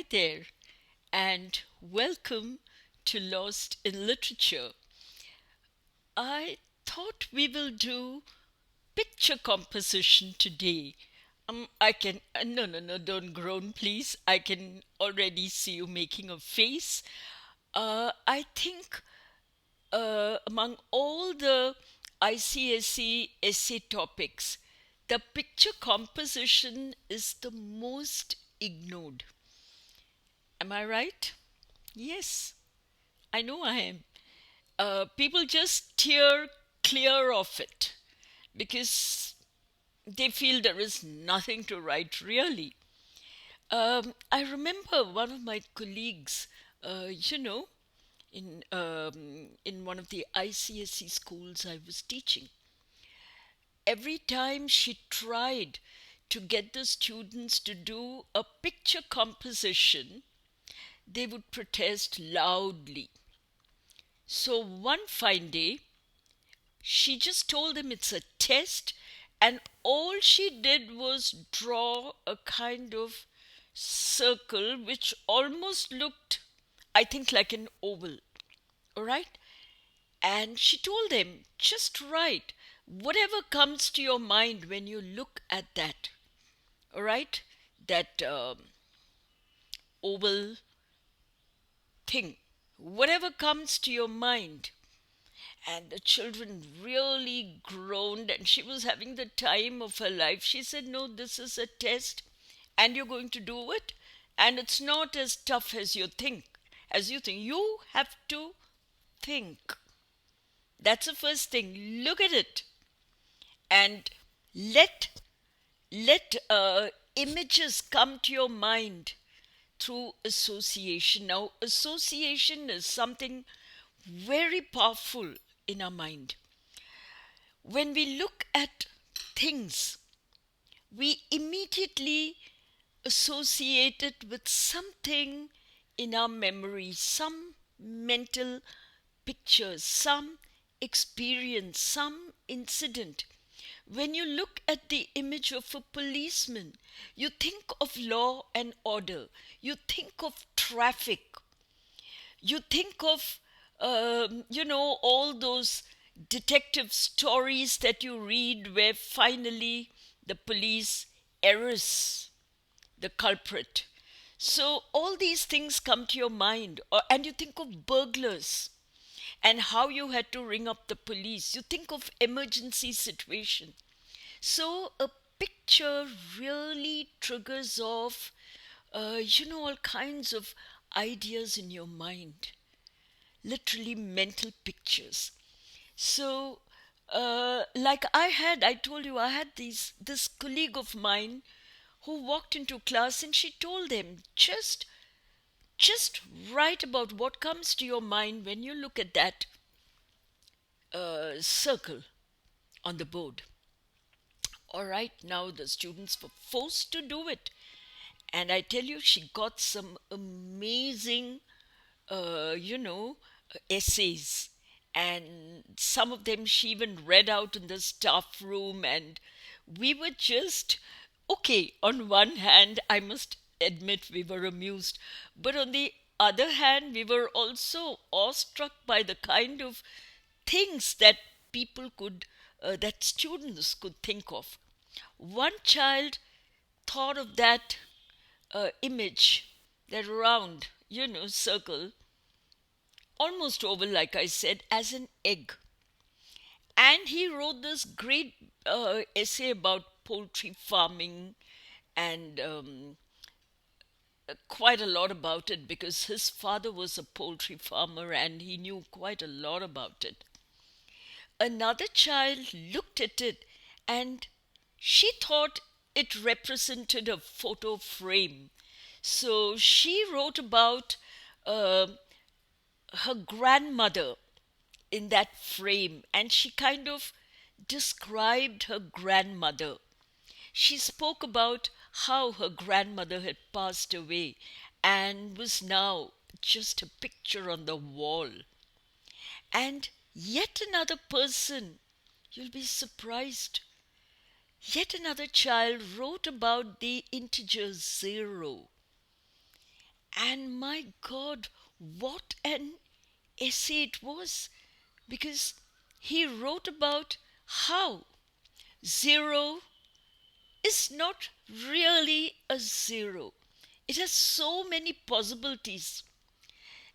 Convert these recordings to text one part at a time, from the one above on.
there, and welcome to Lost in Literature. I thought we will do picture composition today. I can, no, don't groan, please. I can already see you making a face. I think among all the ICSE essay topics, the picture composition is the most ignored. Am I right? Yes, I know I am. People just steer clear of it because they feel there is nothing to write really. I remember one of my colleagues, uh, you know, in one of the ICSE schools I was teaching. Every time she tried to get the students to do a picture composition, they would protest loudly. So one fine day, she just told them it's a test, and all she did was draw a kind of circle which almost looked, I think, like an oval. All right? And she told them, just write whatever comes to your mind when you look at that. All right? That oval thing. Whatever comes to your mind. And the children really groaned, and she was having the time of her life. She said, no, this is a test, and you're going to do it, and it's not as tough as you think. You have to think. That's the first thing. Look at it and let images come to your mind through association. Now, association is something very powerful in our mind. When we look at things, we immediately associate it with something in our memory, some mental picture, some experience, some incident. When you look at the image of a policeman, you think of law and order, you think of traffic, you think of all those detective stories that you read where finally the police arrests the culprit. So all these things come to your mind, and you think of burglars and how you had to ring up the police. You think of emergency situation. So a picture really triggers off all kinds of ideas in your mind, literally mental pictures. So, I told you, I had this colleague of mine who walked into class and she told them, just write about what comes to your mind when you look at that circle on the board. All right, now the students were forced to do it. And I tell you, she got some amazing, essays. And some of them she even read out in the staff room. And we were just, okay, on one hand, I must admit we were amused. But on the other hand, we were also awestruck by the kind of things that that students could think of. One child thought of that image, that round, circle, almost oval, like I said, as an egg. And he wrote this great essay about poultry farming and quite a lot about it because his father was a poultry farmer and he knew quite a lot about it. Another child looked at it and she thought it represented a photo frame. So she wrote about uh, her grandmother in that frame and she kind of described her grandmother. She spoke about how her grandmother had passed away and was now just a picture on the wall. And yet another person, you'll be surprised, yet another child wrote about the integer zero. And my God, what an essay it was! Because he wrote about how zero is not really a zero. It has so many possibilities.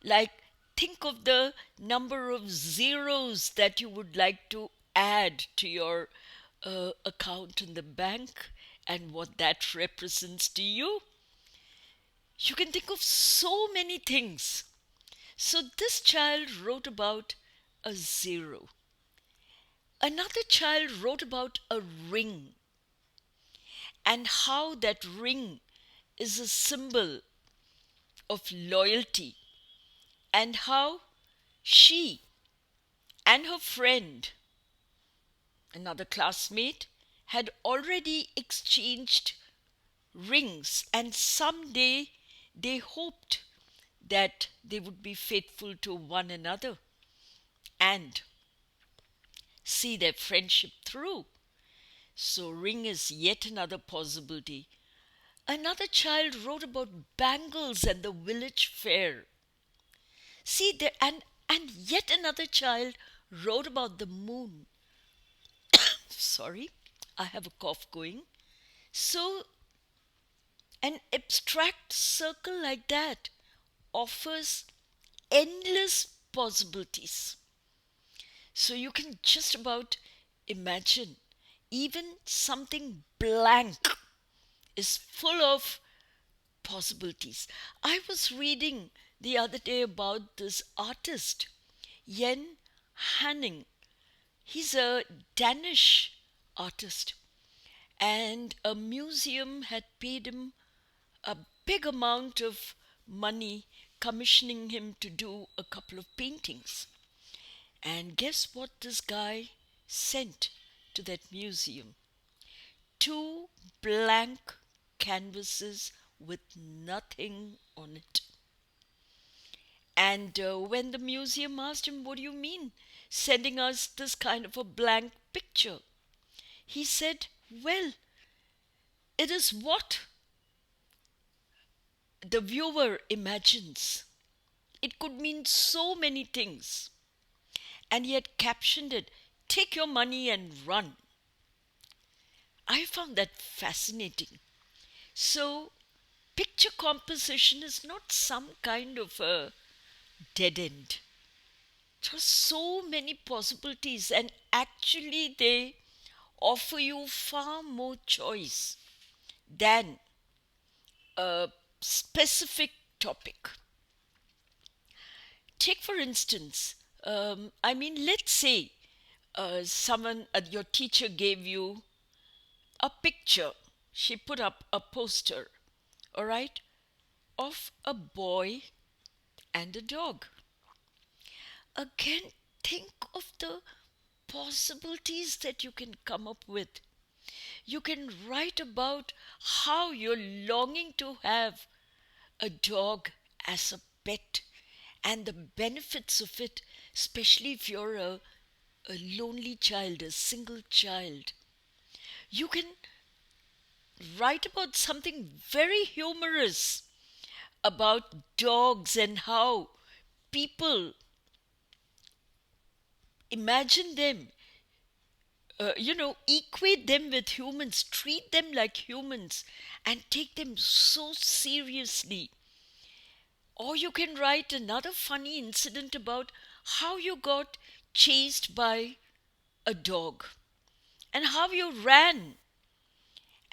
Like, think of the number of zeros that you would like to add to your account in the bank and what that represents to you. You can think of so many things. So, this child wrote about a zero. Another child wrote about a ring and how that ring is a symbol of loyalty, and how she and her friend, another classmate, had already exchanged rings, and someday they hoped that they would be faithful to one another and see their friendship through. So, ring is yet another possibility. Another child wrote about bangles and the village fair. See there, and yet another child wrote about the moon. Sorry, I have a cough going. So, an abstract circle like that offers endless possibilities. So, you can just about imagine even something blank is full of possibilities. I was reading the other day about this artist, Yen Hanning. He's a Danish artist, and a museum had paid him a big amount of money commissioning him to do a couple of paintings. And guess what this guy sent to that museum? Two blank canvases with nothing on it. And when the museum asked him, "What do you mean sending us this kind of a blank picture?" He said, "Well, it is what the viewer imagines. It could mean so many things." And he had captioned it, "Take your money and run." I found that fascinating. So, picture composition is not some kind of a dead end. There are so many possibilities, and actually, they offer you far more choice than a specific topic. Take, for instance, let's say your teacher gave you a picture. She put up a poster, all right, of a boy and a dog. Again, think of the possibilities that you can come up with. You can write about how you're longing to have a dog as a pet and the benefits of it, especially if you're a lonely child, a single child. You can write about something very humorous about dogs and how people imagine them, equate them with humans, treat them like humans, and take them so seriously. Or you can write another funny incident about how you got chased by a dog and how you ran.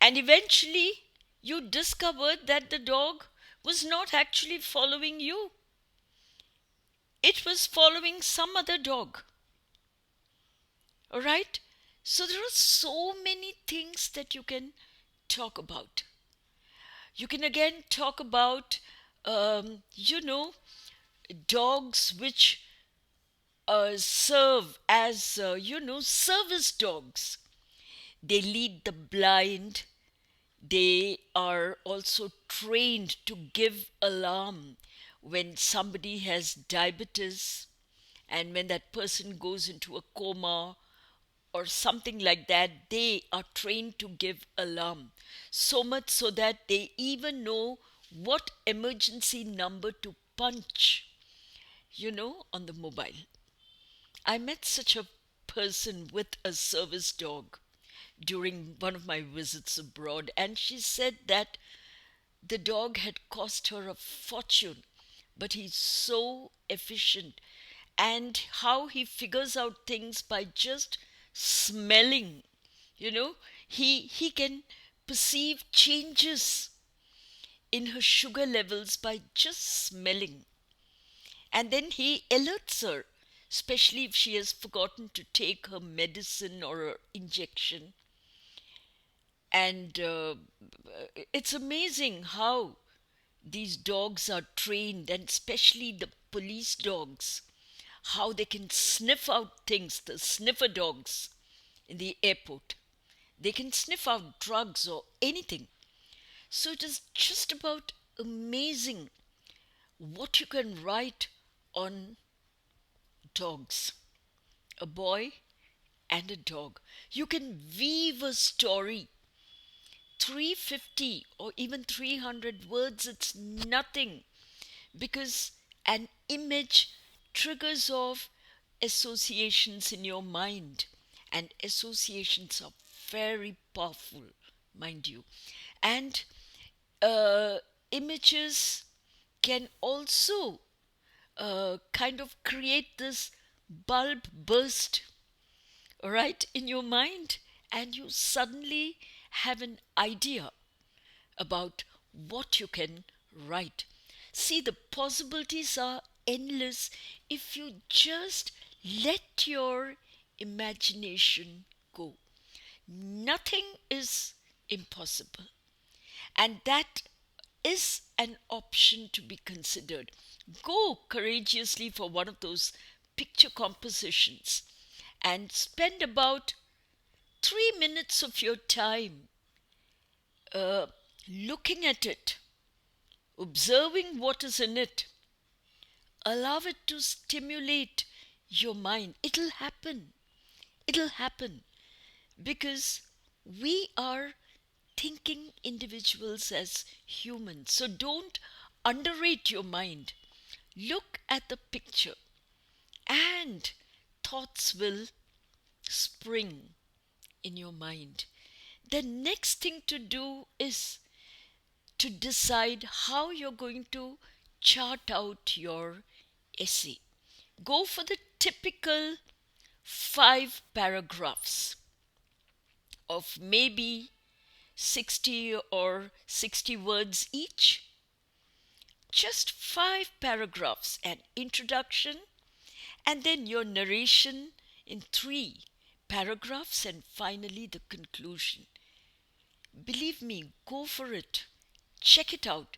And eventually you discovered that the dog was not actually following you, it was following some other dog. All right? So there are so many things that you can talk about. You can again talk about, dogs which serve as, service dogs. They lead the blind. They are also trained to give alarm when somebody has diabetes and when that person goes into a coma or something like that. They are trained to give alarm. So much so that they even know what emergency number to punch, on the mobile. I met such a person with a service dog during one of my visits abroad, and she said that the dog had cost her a fortune, but he's so efficient, and how he figures out things by just smelling. You know, he can perceive changes in her sugar levels by just smelling. And then he alerts her, especially if she has forgotten to take her medicine or her injection. And it's amazing how these dogs are trained, and especially the police dogs, how they can sniff out things, the sniffer dogs in the airport. They can sniff out drugs or anything. So it is just about amazing what you can write on dogs. A boy and a dog. You can weave a story. 350 or even 300 words, it's nothing, because an image triggers off associations in your mind, and associations are very powerful, mind you. And uh, images can also kind of create this bulb burst, all right, in your mind, and you suddenly have an idea about what you can write. See, the possibilities are endless if you just let your imagination go. Nothing is impossible, and that is an option to be considered. Go courageously for one of those picture compositions and spend about 3 minutes of your time uh, looking at it, observing what is in it. Allow it to stimulate your mind. It'll happen. It'll happen because we are thinking individuals as humans. So don't underrate your mind. Look at the picture, and thoughts will spring in your mind. The next thing to do is to decide how you're going to chart out your essay. Go for the typical 5 paragraphs of maybe 60 or 60 words each. Just 5 paragraphs, an introduction, and then your narration in 3 paragraphs, and finally the conclusion. Believe me, go for it. Check it out.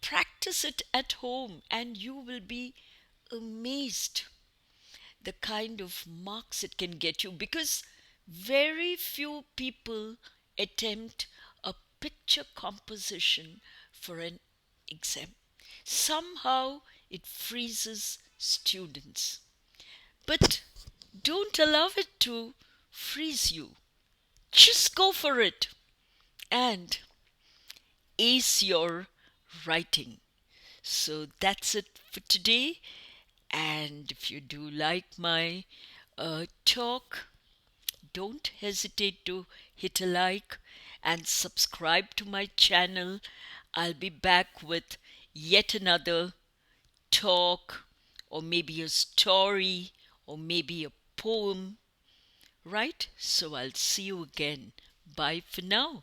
Practice it at home, and you will be amazed the kind of marks it can get you, because very few people attempt a picture composition for an exam. Somehow it freezes students. But don't allow it to freeze you. Just go for it and ace your writing. So that's it for today. And if you do like my talk, don't hesitate to hit a like and subscribe to my channel. I'll be back with yet another talk, or maybe a story, or maybe a poem, right? So I'll see you again. Bye for now.